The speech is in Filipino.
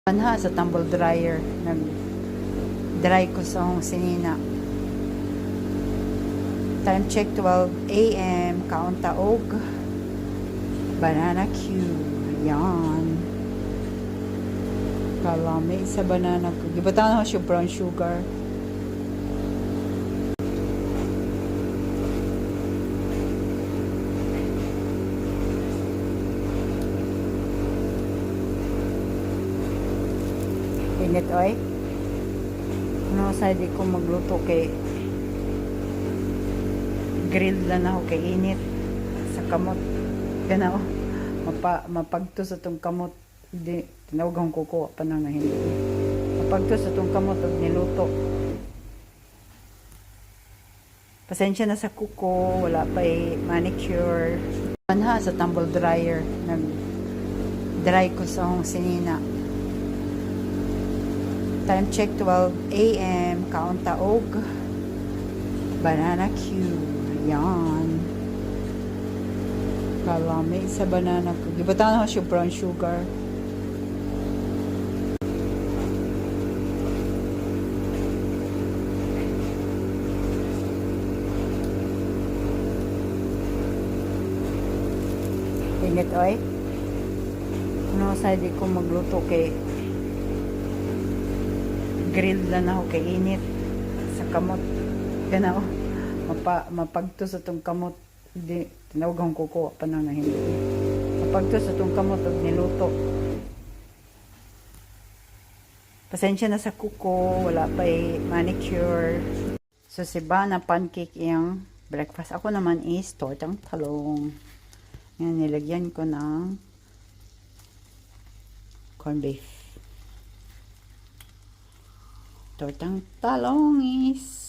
Panha sa tumble dryer, nag dry ko sa akong sinina. Time check 12 a.m. kaunta og banana cue. Yan, kalami sa banana cue. Gibatan ko siya brown sugar. Init oy. Ano sa di ko magluto kay grill lang ako kay init sa kamot. Ganaw mapagto sa tong kamot. Di tinawag ko kukuha pa nang hindi. Mapagto sa tong kamot og niluto. Pasensya na sa kuko, wala pa manicure. Panha sa tumble dryer, nag dry ko sa akong sinina. Time check 12 a.m. kaunta og banana cue. Yan, kalami sa banana cue. Gibatan ko siya brown sugar. Init oy. Ano sa di ko magluto kay grill lang ako kay init sa kamot. Ganaw mapagto sa tong kamot. Di tinawag ko kukuha pa nang hindi. Mapagto sa tong kamot og niluto. Pasensya na sa kuko, wala pa manicure. So si Bana pancake yung breakfast. Ako naman is tortang talong. Yan, nilagyan ko ng corned beef. Tortang talong is